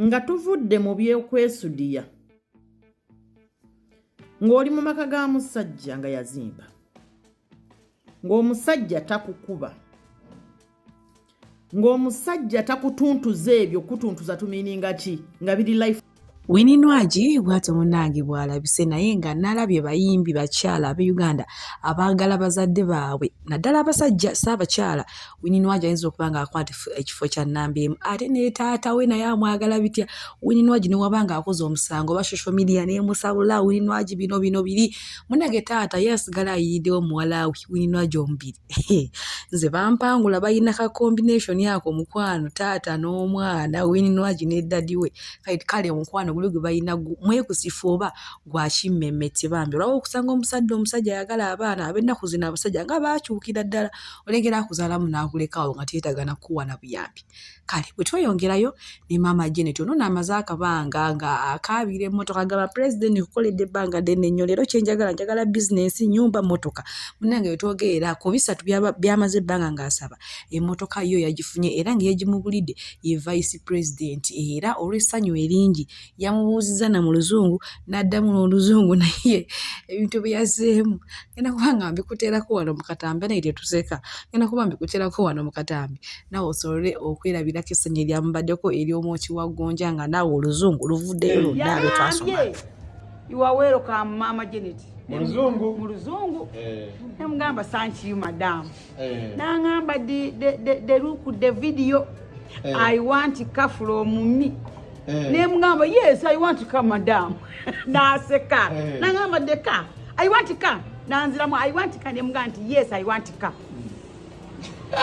nga tuvudde mu by'okwesudiya ng'oli mu maka ga musajja nga yazimba ng'omusajja takukuba ng'omusajja takutuntuza ebyo kutuntuza tumiininga ki nga biri life. Winnie Nwagi bw'atyo munnange bw'alabise naye nga nalabye bayimbi bakyala ab'e Uganda abaagala bazadde baabwe naddala abasajja saabakyala. Winnie Nwagi ayinza okuba nga akwata ekifo kya nnamba emu ate ne taata we naye amwagala bitya. Winnie Nwagi ne waba nga akoze omusango oba social media n'emusabula Winnie Nwagi bino biri munnange taata ye asigala ayiriddewo muwala we Winnie Nwagi omubiri nze bampangula bayina ka combination yako mukwano taata n'omwana Winnie Nwagi ne daddy we kale omukwano gwe bayina mwekusifu oba gwa kimmemmetse bambi olwo okusanga omusajja ayagala abaana ab'ennaku zino abasajja nga baakyukira ddala olengera akuzaalamu n'akulekaawo nga teetagana kuwana buyambi. Kale bwe tweyongerayo ne maama Janet ono n'amaze akabanga nga akaabira emmotoka gaba pulezidenti kukoledde ebbanga ddene nnyo leero njagala bizinensi nyumba mmotoka munnange bwe twogerera ku bisatu byamaze ebbanga ng'asaba emmotoka yo yagifunye era nga yagimugulidde ye vice president era olw'essanyu eringi yamubuuziza na mu luzungu n'addamu n'oluzungu naye ebintu bye yazzeemu ngenda kuba nga mbikuteerako wano mu katambi naye tetuseka ngenda kuba mbikuteerako wano mu katambi naawe osobole okwerabirako essanyu eryamubaddeko ery'omwoki wa Gonja nga naawe oluzungu luvuddeyo lonna lwe twasoma. You are welcome, Mama Janet. Muluzungu. Namugamba thank you, madam. Nangamba the look the video. I want to come from me. Namugamba yes, I want to come, madam. Naseka. Nangamba the car. I want to come. Nanziramu I want to come. Namugamba yes, I want to come.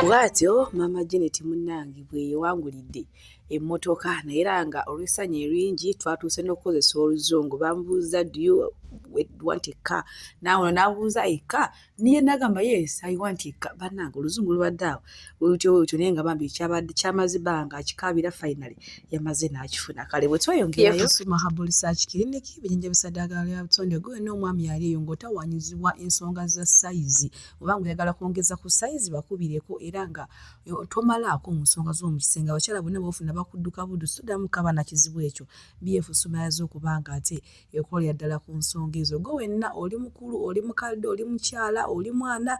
Bwatyo Mama Janet munnange bwe yewangulidde emmotoka naye era nga olw'essanyu eringi twatuuse n'okukozesa oluzungu bamubuuza do you want a car naawe n'abuuza eka niye nagamba yes I want a car bannange oluzungu lubadde awo bwetyo naye nga bambi kyamaze bbanga akikaabira finally yamaze n'akifuna. Kale bwe tweyongerayo Mahabo Research Clinic bijanjabisa ddagala lya butonde gwe n'omwami yali eyo ng'otawanyizibwa ensonga za sayizi oba ng'oyagala kwongeza ku sayizi bakubireko era nga tomalaako mu nsonga z'omukisenga abakyala bonna b'ofuna bakudduka buddu suddamu kaba na kizibu ekyo BF sumayaze okuba nga ate ekolera ddala ku nsonga ezo gwe wenna oli mukulu oli mukadde oli mukyala oli mwana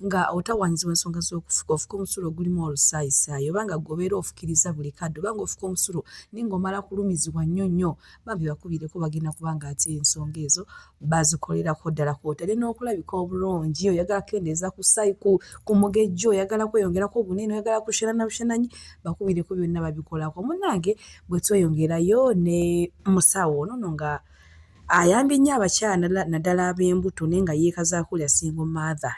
nga otawanyizibwa ensonga z'okufuka ofuka omusulo ogulimu olusaayisaayi oba nga gobeera ofukiriza buli kadde oba nga ofuka omusulo naye ng'omala kulumizibwa nnyo bambi bakubireko bagenda kuba nga ate ensonga ezo bazikolerako ddala kwotere n'okulabika obulungi oyagala kendeeza ku saayi ku mugejjo oyagala kweyongerako obunene oyagala kushena bushenanyi bakubireko byonna babikolako. Munnange bwe tweyongerayo ne musawo ono nga ayambye nnyo abakyala naddala ab'embuto naye nga yeekazaakulya single mother.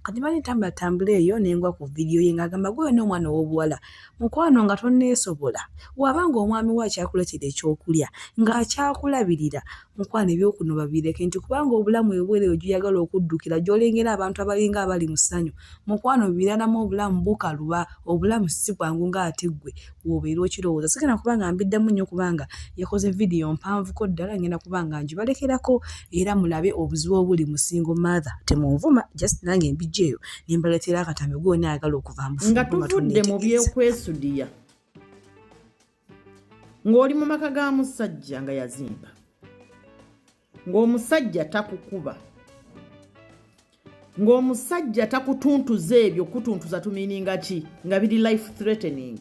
Kati mali ntambula eyo nengwa ku vidiyo ye ng'agamba gwe n'omwana ow'obuwala mukwano nga tonneesobola wabanga omwami we akyakuleetera ekyokulya ng'akyakulabirira mukwano ebyokuno babireke nti kubanga obulamu ebwereyo gy'oyagala okuddukira gy'olengera abantu abalinga abali mu ssanyu mukwano biralamu obulamu bukaluba obulamu si bwangu ng'ate ggwe w'obeera okirowooza. Sigenda kuba nga mbiddamu nnyo kubanga yakoze vidiyo mpanvuko ddala ngenda kuba nga njibalekerako era mulabe obuzibu obuli mu single mother. Temunvuma just nange mbijjeeyo ne mbaleetera akatambi gwonna ayagala okuva mu nga tuvudde mu by'okwesudiya ng'oli mu maka ga musajja nga yazimba ng'omusajja takukuba ng'omusajja takutuntuza ebyo kutuntuza tumiininga ki nga biri life threatening.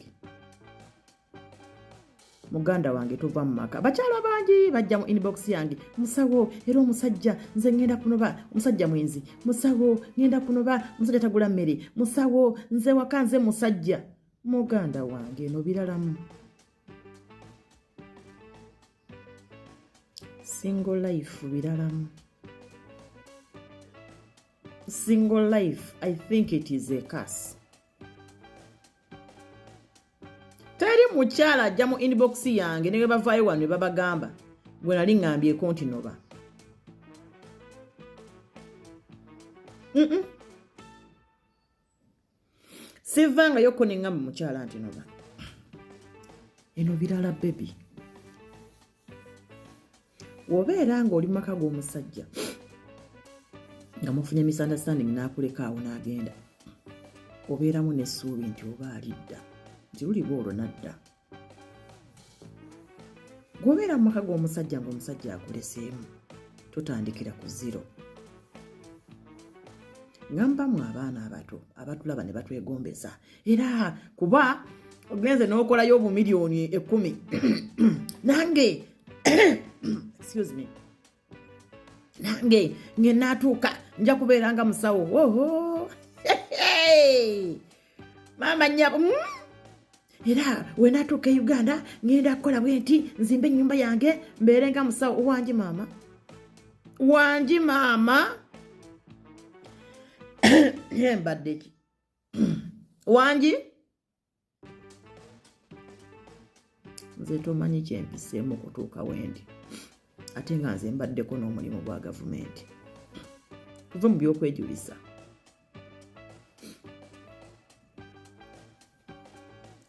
Muganda wange tova mu maka bakyala bangi bajja mu inbox yange musawo era omusajja nze ngenda kunoba omusajja mwenzi musawo ngenda kunoba omusajja tagula mmere musawo nze waka nze musajja. Muganda wange no biralamu single life biralamu single life I think it is a curse. Teri mukyala ajja mu inbox yange ne bavaayo wano ne babagamba bwe nali ngambye nti noba sivanga yoko ne ngamba mukyala nti noba eno birala baby. Wobeera ng'oli mu maka g'omusajja nga mufunye misunderstanding n'akuleka awo n'agenda obeeramu n'essuubi nti oba alidda nti luliba olwo nadda Gobeera mu maka g'omusajja ng'omusajja akuleseemu totandikira ku zero. Ngambamu abaana abato abatulaba ne batwegombesa era kuba ogenze n'okolayo obumiliyoni 10 nange excuse me nange ngenaatuuka nja kubeera nga musawo. Oho mama nyabo era we natuuka e Uganda ngenda kukola bwenti nzimbe ennyumba yange mbeere nga musawo. Wangi maama mbadde ki wangi nze tomanyi kyempiseemu kutuuka wendi ate nga nze mbaddeko n'omulimu gwa gavumenti. Tuve mu byokwejulisa.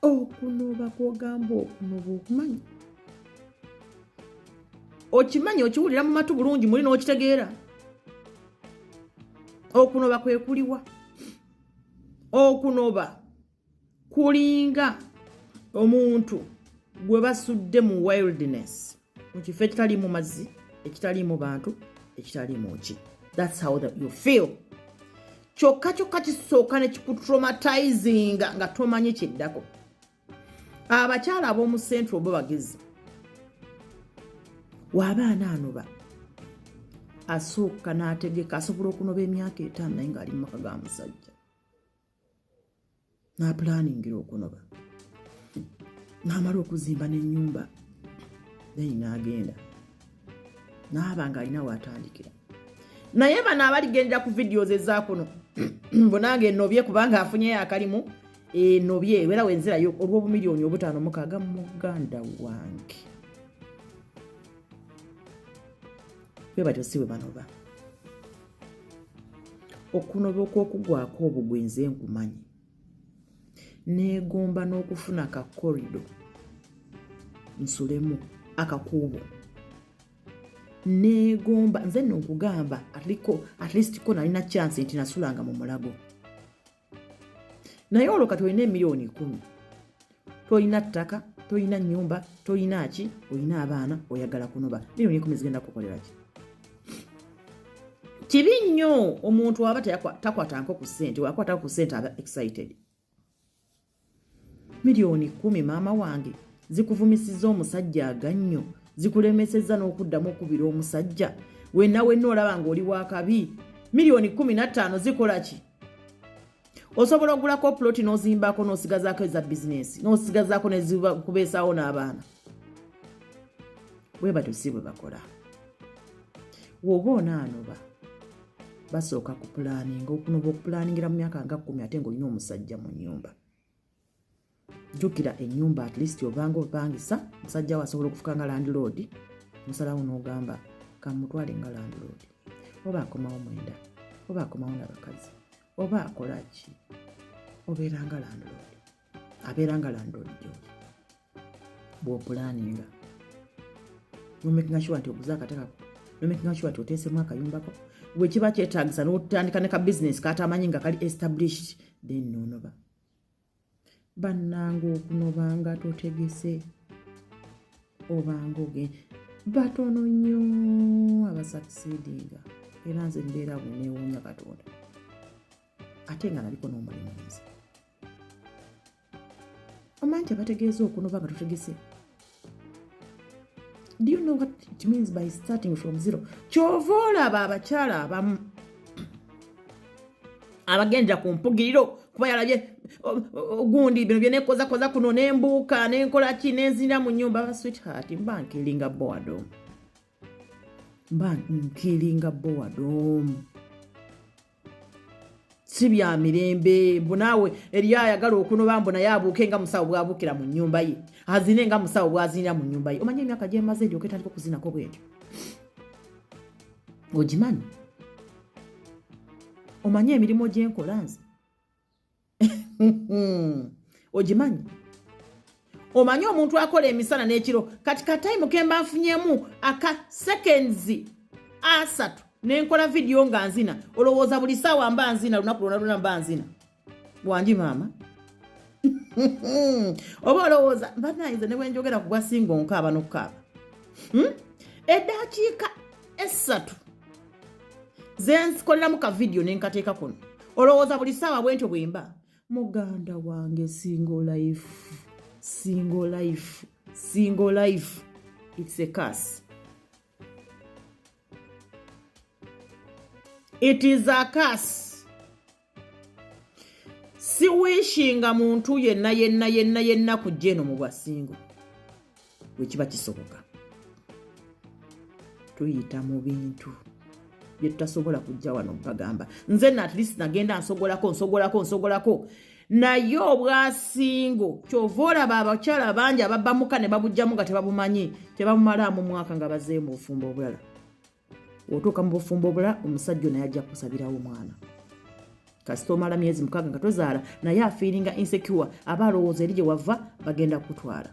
Okunoba kwogamba okunoba okumanyi okimanyi okiwulira mu matu bulungi muli n'okitegeera. Okunoba kwe kuliwa. Okunoba kulinga omuntu gwe basudde mu wilderness mu kifo ekitaliimu mazzi, ekitaliimu bantu, ekitaliimu ki. That's how you feel. Kyokka kisooka ne kikutraumatizinga nga tomanyi kiddako. Abakyala ab'omu Central bo bagezi. W'abaana anoba asooka n'ategeka asobola okunoba emyaka 5 naye ng'ali mu maka ga musajja. N'apulaningira okunoba. N'amala okuzimba n'ennyumba naye n'agenda. N'aba ng'alina w'atandikira. Naye bano abaligendera ku videos ezaakuno bonange ennobye kubanga afunyeyo akalimu ennobye era wenzirayo olw'obumiliyoni 5 muganda wange. Bwe batyo si bwe banoba. Okunoba okw'okugwako obugwenze nkumanyi. Neegomba n'okufuna akakorido nsulemu akakuubo. Neegomba nze nno nkugamba at least ko nalina chance nti nasulanga mu mulago. Naye olwo kati olina emiliyoni 10 tolina ttaka, tolina nnyumba, tolina ki, olina abaana, oyagala kunoba. Miliyoni 10 zigenda kukolera ki? Kibi nnyo omuntu aba takwatako ku ssente, wakwatako ku ssente aba excited. Miliyoni 10 maama wange zikuvumisiza omusajja agannyo, zikulemeseza n'okuddamu okubira omusajja. Wenna olaba ng'oli wakabi. Miliyoni 15 zikola ki? Osobola ogulako ploti n'ozimbako n'osigazaako eza bizinesi, n'osigazaako kubeesaawo n'abaana. Bwe batyo si bwe bakola. Woba onaanoba basooka kupulaninga. Okunoba okupulaningira mu myaka nga 10 ate ng'olina omusajja mu nnyumba. Jukira ennyumba at least obanga opangisa, musajja wasobola okufuka nga landlord, musalawo n'ogamba kamutwale nga landlord. Oba akomawo mwenda, oba akomawo n'abakazi, oba akola ki, obeera nga landlord. Abeera nga landlord gy'oli. Bw'opulaninga. Nomakinga sure nti oguza akatekako. Nomakinga sure nti oteesemu akayumbako. Bwe kiba kyetaagisa n'otandika ne ka business katamanyi nga kali established, then n'onoba. Bannange okunobanga totegese obanga ogenda batono nnyo abasucceedinga era nze mbeera neewuunya Katonda ate nga naliko n'omulimu nze. Omanyi bategeeza okunoba nga totegese. Do you know what it means by starting from zero? Kyova olaba abakyala abamu abagenda ku mpugiriro kuba yalabye gundi bino bye nekoza kuno nembuuka nenkola ki nenzira mu nnyumba. Sweetheart, mba nkiringa bowadom. Si bya mirembe. Bunaawe eri ayagala okunoba mbona yabuuke nga musawo bwabukira mu nnyumba ye, azine nga musawo bwazinira mu nnyumba ye. Omanyi emyaka gye maze eryo oketandika okuzinako bwetyo. Ogimanyi? Omanyi emirimu gye nkola nze? Ogimanyi? Omanyi omuntu akola emisana n'ekiro kati kataimu kemba nfunyemu aka seconds 3 nenkola video nga nzina, olowooza buli ssaawa mba nzina, lunaku lwonna mba nzina. Bwanji maama? Oba olowooza mba nayinza ne bwe njogera ku bwasinga onkaaba n'okukaaba. Eddakiika 3 zenzikoleramu ka video nenkateeka kuno olowooza buli ssaawa bwentyo bwemba muganda wange single life it's a curse. It is a curse. Si wishinga muntu yenna kujja eno mu bwasingo wekiba kisoboka. Tuyita mu bintu bye tutasobola kujja wano bagamba nze at least nagenda nsogolako naye obwasingo kyova olaba abakyala bangi ababbamuka ne babujjamu nga tebabumanyi tebabumalamu mwaka nga bazeemu obufumbo obulala. Otuuka mu bufumbo obulala omusajja naye ajja kusabirawo omwana kasita omala myezi 6 nga tozaala naye afiiringa insecure aba alowooza eri gye wava bagenda kutwala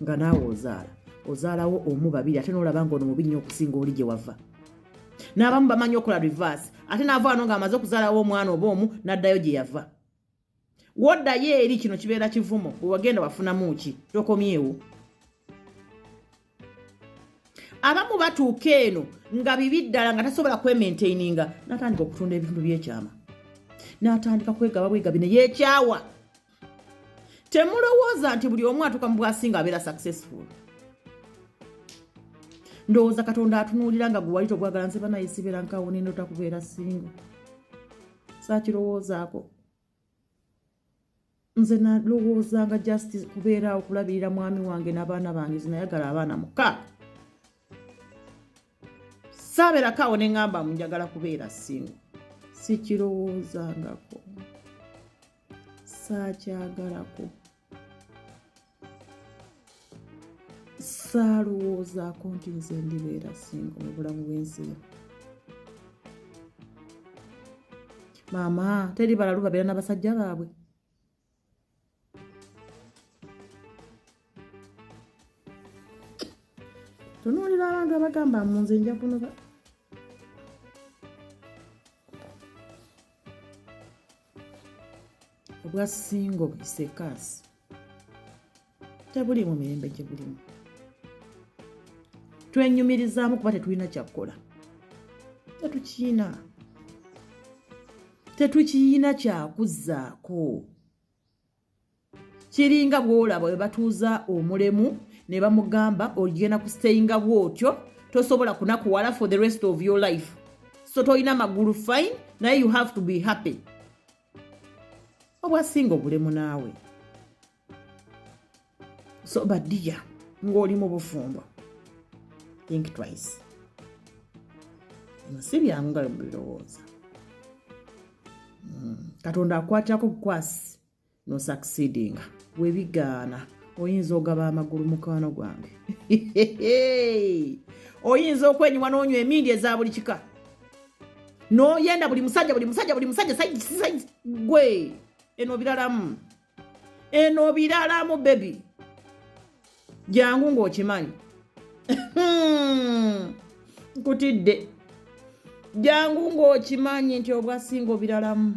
nga naawe ozaalawo omu babiri ate n'olaba nga ono mubi nnyo okusinga oli gye wava. N'abamu bamanyi okola reverse ate naava wano ng'amaze okuzaalawo omwana oba omu n'addayo gye yava. Woddayo eri kino kibeera kivumo bwe wagenda wafunamu ki tokomyewo. Abamu batuuka eno nga bibi ddala nga tasobola kwementaininga n'atandika okutunda ebintu by'ekyama n'atandika kwegaba bwegabi ne yeekyawa. Temulowooza nti buli omu atuuka mu bwasinga abeera successful. Ndowooza Katonda atunuulira nga gwe wali togwagala nze banaye sibeera nkawo nino takubeera singo. Saakirowoozaako. Nze nalowooza nga justice kubeera okulabirira mwami wange n'abaana bange zinayagala abaana 6. Saabeera kawo ne ngamba njagala kubeera singo. Sikirowoozangako. Saakyagalako. Saalowoozaako nti nze ndibeera singo mu bulamu bw'ensi. Maama teri balalu babeera n'abasajja baabwe. Tunuulira abantu abagamba mu nze nja kunoba. Obwasingo isekasi tebuli mu mirembe gye bulimu. Twenyumirizaamu kuba tetulina kyakukola. Tetukiina kyakuzzaako. Kiringa bw'olaba bwe batuuza omulemu ne bamugamba ogenda kustayinga bw'otyo tosobola kunakuwala for the rest of your life. So toyina magulu fine naye you have to be happy. Obwasingo bulemu naawe. So badiya ng'oli mu bufumbo. Think twice. Si byangu nga birowooza. Katonda akwatako bukwasi no succeedinga. Webigaana oyinza ogaba amagulu mukwano gwange. Oyinza okwenywa n'onywa emindi eza buli kika. N'oyenda buli musajja sayi gwe. Eno biralamu baby. Jangu ng'okimanyi. Nkutidde. Jangu ng'okimanyi nti obwasingo biralamu.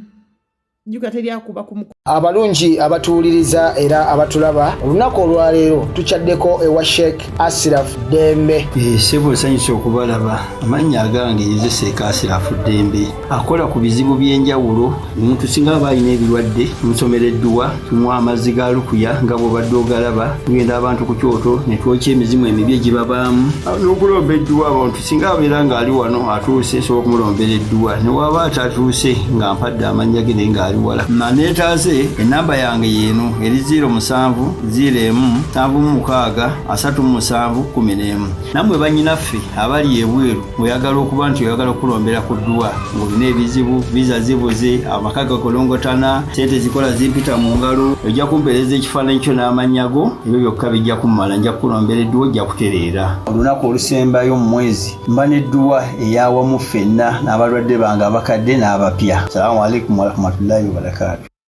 Juga teryakuba ku abalungi abatuuliriza era abatulaba olunaku olwaleero tuchaddeko ewa Sheikh Ashraf Dembe. Sebo sanyusa okubalaba amannya agange ye Sheikh Ashraf Dembe akola ku bizibu by'enjawulo. Omuntu singa aba alina ebirwadde musomereddwa tunywa amazzi ga lukuya nga bw'obadde ogalaba tugenda abantu ku kyoto ne twokya emizimu emibi egibabaamu n'okulomba edduwa. Abantu singa abeera ng'ali wano atuuse sobola okumulombera edduwa ne waba atatuuse nga mpadde amannya ge naye ng'ali wala neetaase enamba yange yeeno eri 0707363711. Nammwe bannyinaffe abali ebweru oyagala okuba nti oyagala okulombera ku dduwa ng'olina ebizibu viza zibuze amaka gakolongotana sente zikola zimpita mu ngalo ojja kumpeereza ekifaananyi kyo n'amannya go ebyo byokka bijja kummala nja kukulombera edduwa ojja kutereera. Olunaku olusembayo mu mwezi mba n'edduwa eyawamu ffenna n'abalwadde bange abakadde n'abapya. Salaamu alaikum warahmatullahi wabarakatuh.